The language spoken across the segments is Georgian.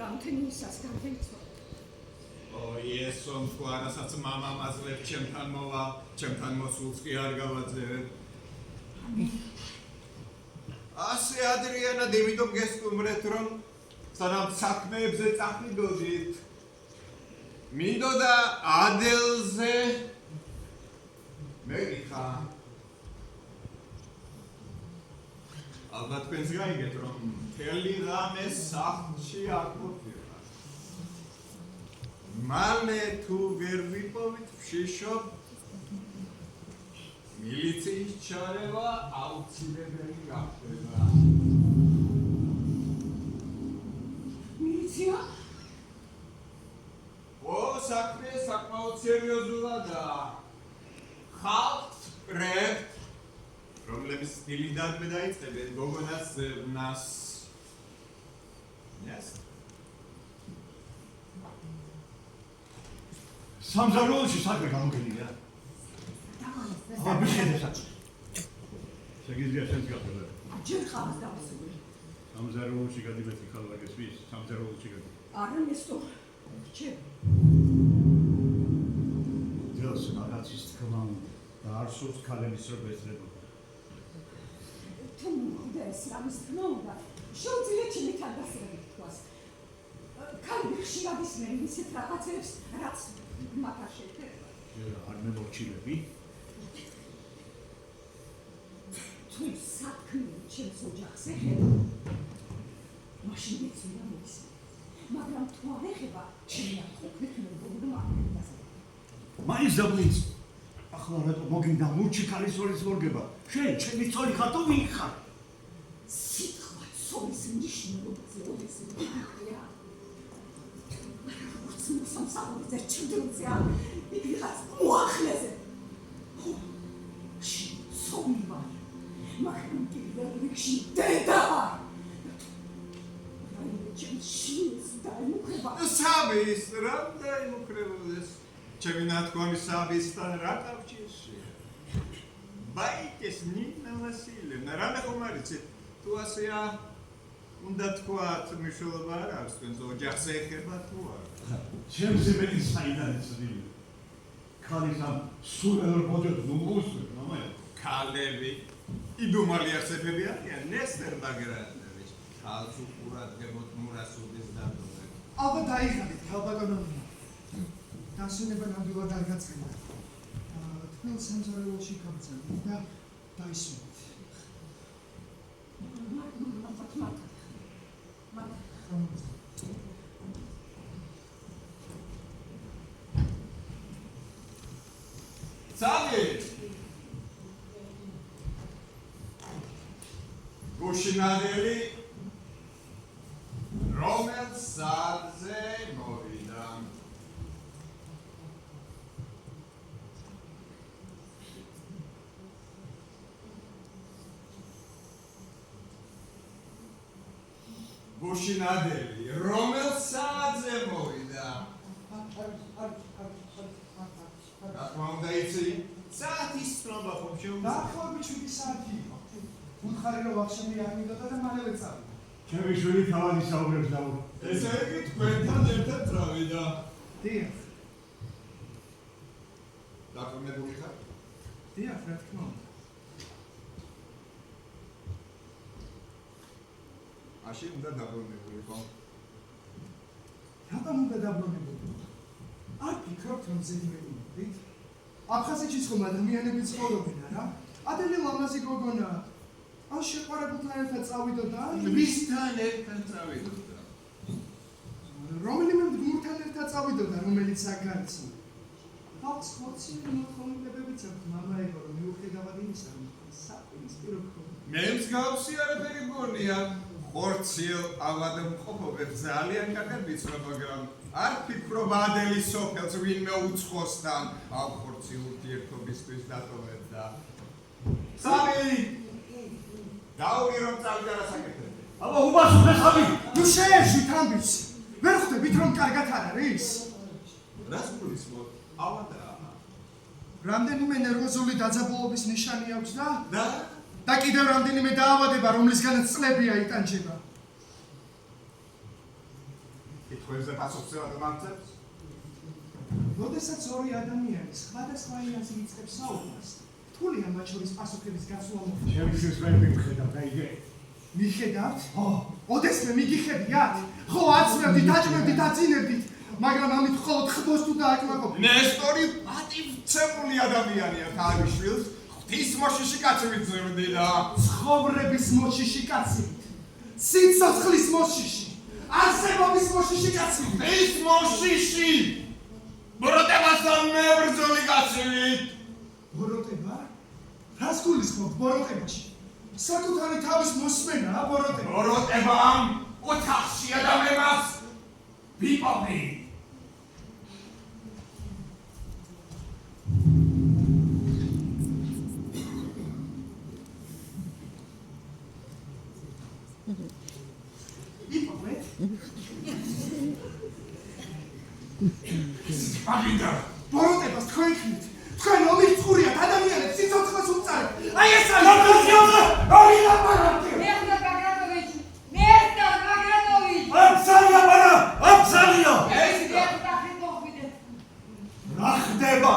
რამდენისას გარდაიცვალა. იესო თქვა, რასაც მამამ აძლევ ჩემთან მოვა, ჩემთან მოსულს კი არ გავაძლევებ. ასე ადრიანად იმიტომ გესტუმრეთ, რომ სანამ საქმეებზე წახვიდოდით, მინდოდა ადელზე მერიხა. ალბათ თქვენს გაიგეთ, რომ მთელი ღამე სახლში არ ყოფილა. მალე თუ ვერ ვიპოვით ვშიშობ, მილიციის ჩარევა აუცილებელი გახდება. მილიცია? საქმე საკმაოდ სერიოზულადაა. ხალხს ვკრებთ, რომლების დილიდანვე დაიწყებენ გოგონას ზრნას. სამზარეულოში საქმე გამოგენილია. ბიჭებსაც. შეგიძლია შენს გახდება. ჯერ ხავს დავსვი. სამზარეულოში გადიბეთი ხალხის ვის, სამზარეულოში გადი. არა ნესტო. ჩე. ძელს რაღაცის თქმა და არ სურს ქალების რობესრება. თუ მოგდეს რამის თქმა უნდა, შეუძლია ჩემი თანდასწრებით თქვას. ქალები ხშირად ისმენ ისეთ რაღაცებს, რაც მათ არ შეეძლება. არ მემორჩილები? თუ საქმე ჩემს ოჯახს ეხება, მაშინ მეცუდა მოისმენ. მაგრამ თუ არ ეხება, ჩემი არ ყოფნით მეგობრებო მაგას. მაინც დაბლინც. ახლა რატო მოგინდა მურჩი ქალის როლის მორგება? შენ ჩემი ცოლი ხარ თუ ვინ ხარ? სიტყვა ცოლის მნიშვნელობაზე ოდესმეა. სამსახურზე ჩუდრუზე იქ ვიღაც მოახლეზე. ცოლი ვარ. მაგრამ კიდევ რიგში დედა ვარ. საბის რა დაიმუქრებოდეს? ჩემი ნათქვამი საბისთან რა კავშირშია? ბაიკეს ნინა ვასილევნა, რამე ხომ არ იცით? თუ ასეა, უნდა თქვათ, მნიშვნელობა არ აქვს თქვენს ოჯახს ეხება თუ არა? ჩემზე მეტი საიდან იცდები? ქალის ამ სულელურ მოძებს ნუგუსვებ, მამაია. ქალები იდუმალი არსებები არიან, ნესტერ ბაგრატოვიჩ. ქალს უყურადღებოთ მურასულის დადონა. ალბათ დაიხადეთ, ქალბატონო. დასვენება ნამდვილად არ გაწყენა. თქვენ სამზარეულოში გაბრძანეთ და დაისვენეთ. Sami! Gushinadeli Romel Sadze Movida. Gushinadeli Romel Sadze Movida. Dacă m-am dat aici, saati stramba cum și eu. Da, acolo biciubi saati. Un harilo vakşamı yarmıyordă da malevet saati. ჩემი შვილი თავადი საუბრებს და ესე იგი თქვენთან ერთად წავიდა. დიახ. დაკომებული ხარ? დიახ, რა თქმა უნდა. მაშინ უნდა დაბრუნებულიყო. რატომ უნდა დაბრუნებულიყო? არ ფიქრობთ რომ ზედმეტი აფხაზეთში ხომ ადამიანები ცხოვრობენ არა? ადელი ლამაზი გოგონა. ან შეყვარებულთან ერთად წავიდოდა? ვისთან ერთად წავიდოდა? რომელიმე მდგმურთან ერთად წავიდოდა, რომელიც აგარცო. ხალხს ხორციელი მოთხოვნილებებიც აქვს, მამა ego რომ მიუხედავად იმისა, რომ საპირისპირო გქონდა. მე მსგავსი არაფერი მგონია. ხორციელ ავადმყოფობებს ძალიან კარგად ვიცნობ, მაგრამ არ ფიქრობ ადელის სოფელს ვინმე უცხოსთან ამ ხორციელ ურთიერთობისთვის დატოვებდა. სამი! დაური რომ წავიდა რა საკეთებდა? აბა უბასუხე სამი! ნუ შეეშვით ამბის! ვერ ხვდებით რომ კარგად არ არის? რას გულისხმობ? ავადაა. რამდენიმე ნერვოზული დაძაბულობის ნიშანი აქვს და? და კიდევ რამდენიმე დაავადება, რომლისგანაც წლებია იტანჯება. კითხვებზე პასუხს ამცებს? როდესაც ორი ადამიანი სხვადასხვა ენაზე იწყებს საუბარს, რთულია მათ შორის პასუხების გაცვლა მოხდეს. ჩემთვის ვერ მივხედავ და იგე. მიხედავთ? ხო. ოდესმე მიგიხედიათ? ხო, აცნებდით, აჭმევდით, აწინებდით, მაგრამ ამით მხოლოდ ხბოს თუ დააკმაყოფილეთ. ნესტორი პატივცემული ადამიანია თავისშვილს ღვთის მოშიში კაცებით ზრდიდა. ცხოვრების მოშიში კაცებით, სიცოცხლის მოშიში, არსებობის მოშიში კაცებით. ღვთის მოშიში ბოროტებასთან მებრძოლი კაცებით. ბოროტება? რას გულისხმობთ ბოროტებაში? საკუთარი თავის მოსმენაა ბოროტება. ბოროტებამ ოთახში ადამიანს ვიპოვი. იპოვეთ? აგინდა ბოროტებას თქვენ ხმით. თქვენ ომის წყურიათ ადამიანებს სიცოცხლეს უწარებთ. აი ეს არის ორი ლაპარაკი. Мехта Багранович! Мехта Багранович! აბსალია პარა, აბსალია. ეს მეხტა ხიდოხიდე. რა ხდება?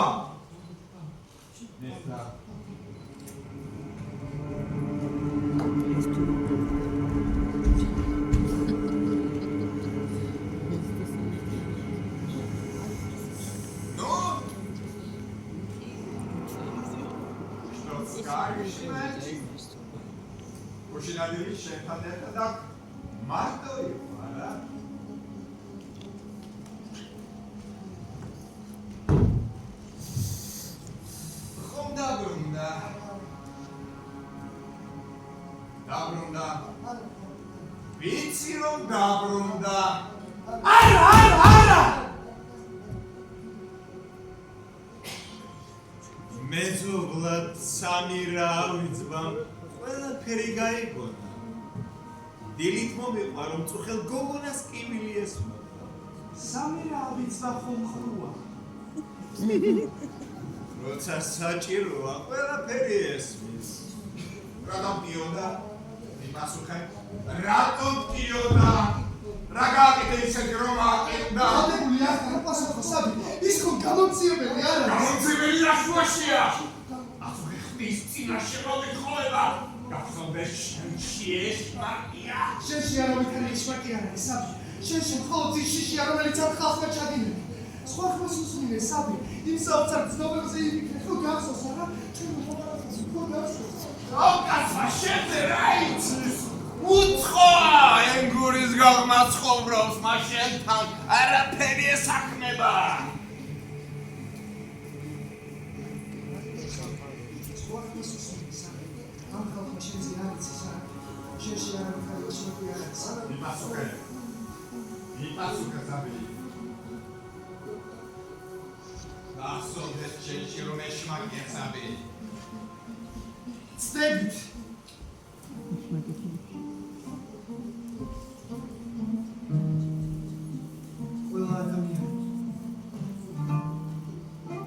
უშინადილი შენთან ერთად აქ მარტო იყო, არა? ხომ დაბრუნდა? დაბრუნდა. ვიცი რომ დაბრუნდა. არა! მეზობლად სამი რა ვიძბამ, ყველაფერი გაიგონა. დილით მომიყვა, რომ წუხელ გოგონას კივილი ესმოდა. სამი რა ვიცვა ხომხრუა. როცა საჭიროა, ყველაფერი ესმის. რატომ დიოდა? იმასუხე, რატომ დიოდა? რა გააკეთე ისეთი რომ აკეთდა? დადებული ახლა პასუხო საბი. ის ხო გამომცემელი არა? გამომცემელი რა შუაშია? აწუხე ხმის წინაშე მოგეთხოვება. გახსოვდეს შენში ეს პარტია. შენში არავითარი ეშმაკი არ არის საბი. შენში მხოლოდ ის შიშია, რომელიც ამ ხალხმა ჩადინება. სხვა ხმას უსმინე საბი. იმ საოცარ ცნობებზე იმიქნე ხო გახსოვს არა? ჩვენ მოყავთ ხო გახსოვს? ოკასა შენზე რა იცის? უცხო ენგურის გაღმა ცხოვრობს მაშენთან არაფერი ესაქმება. სხვა ხმას უსმინე საბი. ამ ხალხმა შენზე არ იცის არა? შენში არავითარი ეშმაკი არ არის საბი. იმასუხე საბი. გახსოვდეს შენში რომ ეშმაკია საბი. ცდებით. ყველა ადამიანი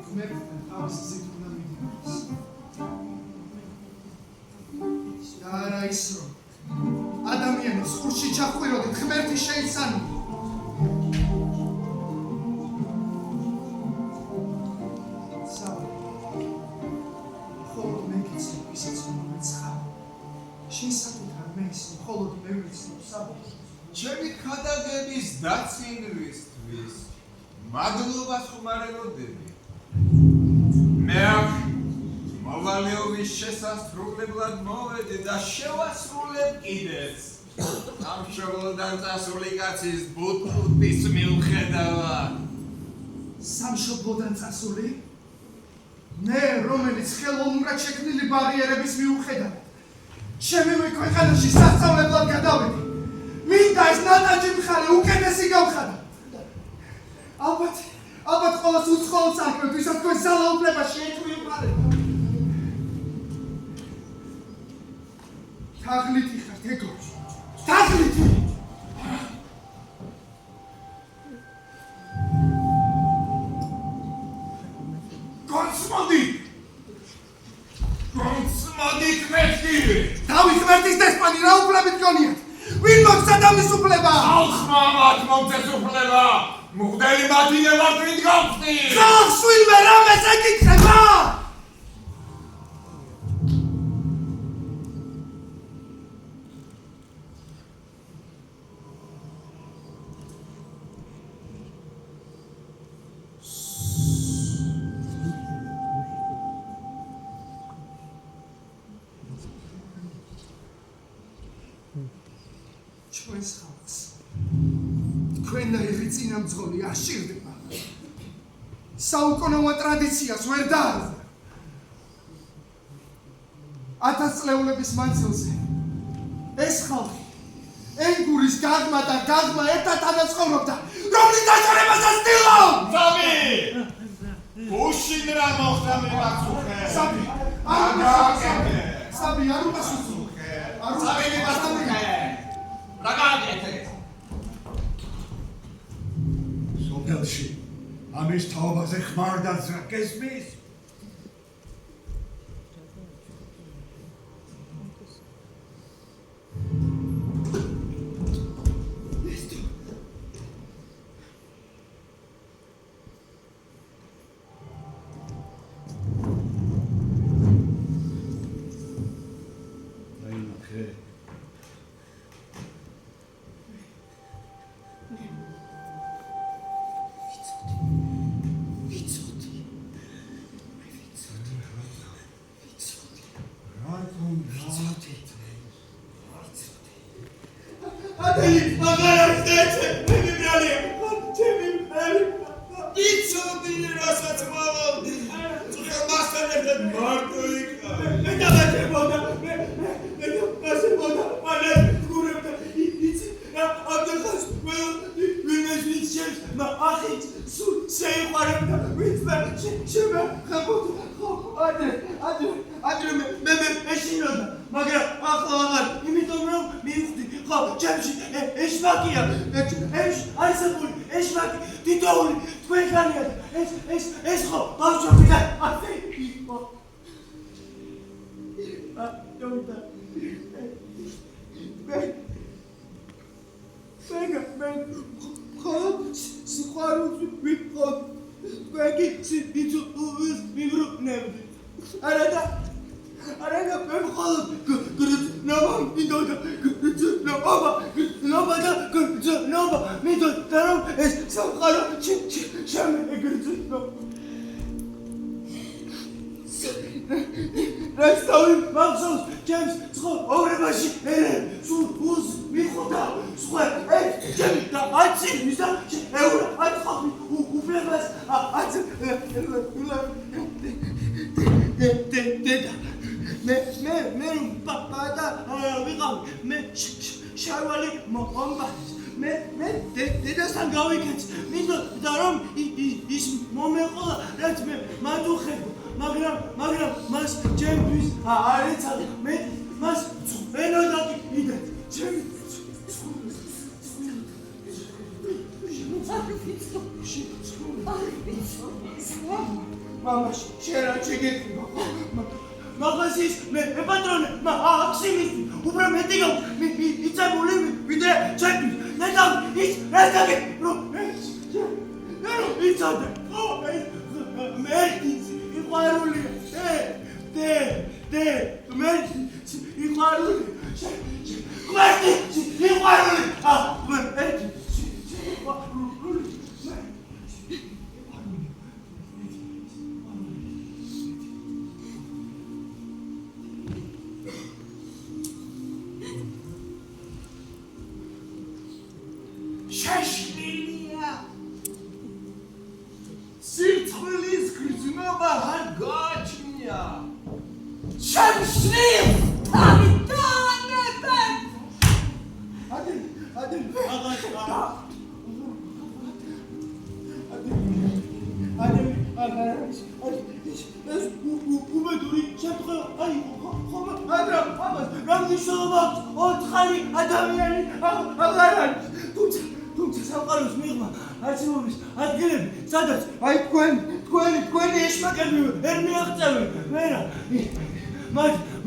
ღმერთთან თავის გზით უნდა მიდიოდეს. და არა ის რომ ადამიანებს ხურში ჩახვიროდეთ ღმერთი შეიცანო. საბი. ხოლო მე გიცნობ ისიც რომელიც ხარ. შენ საკუთარ მეს მხოლოდ მე ვიცნობ საბი. ჩემი ქადაგების დაცინვისთვის მადლობას ხმარებოდები. მე აქ მოვალეობის შესასრულებლად მოვედი და შევასრულებ კიდეც. სამშობლოდან წასული კაცის ბუთბუდის მიუხედავად. სამშობლოდან წასული? მე, რომელიც ხელოვნურად შექმნილი ბარიერების მიუხედავად ჩემი ქვეყანაში სასწავლებლად გადავედი. მინდა ეს ნატაჯი მხარე უკეთესი გავხადა. ალბათ ყოველს უცხოელს არქმევთ, ვისაც თქვენ ძალაუფლებაში ეთვიებარებთ. თაღლითი ხართ, ეგო. თაღლითი! გონცმოდით მეხი! თავის ღმერთის დესპანი რა უფლებით გონიათ? ვინ მოგცა ხალხისა დამისუფლება. ხალხმა მათ მომწეს უფლება. მღვდელი მათი ნებართვით გავხდი. ხალხს ვინმე რამეს ეკითხება? ჩვენს ხალხს თქვენნაირი წინამძღოლი აშირდება. საუკუნოვან ტრადიციას ვერ დაარსდა. 1000 წლეულების მანძილზე ეს ხალხი ენგურის გაღმა და გაღმა ერთად თანაცხოვრობდა, რომლის დაშორებას ასtildeო. სამი! უშინ რა მოხდა მივაწუხე. საბი, საბი არ უპასუხე. სამი მივაწუხე. რა გააკეთე? სოფელში ამის თაობაზე ხმარდაც რა გესმის?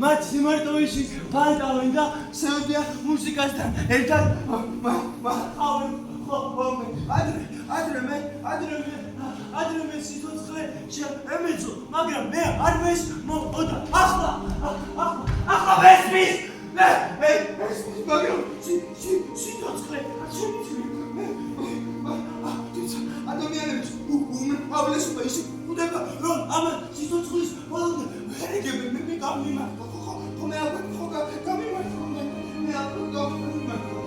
მათ სიმარტოვეში ფანტავენ და სევდიან მუსიკასთან ერთად მახავენ ხოლმე. ადრე მე სიცოცხლე ემეცო, მაგრამ მე არ მესმოდა. ახლა მესმის. მესმის, მაგრამ სიცოცხლე ადამიანებს უმრავლესობა ისე ხვდება, რომ ამ სიცოცხლის ბოლომდე ვერ იგებენ მე გამიმართო. ხო მე ალბათ ხო გამიმართო. მე ალბათ გამიმართო.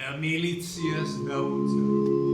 და მილიციას დაუწევ.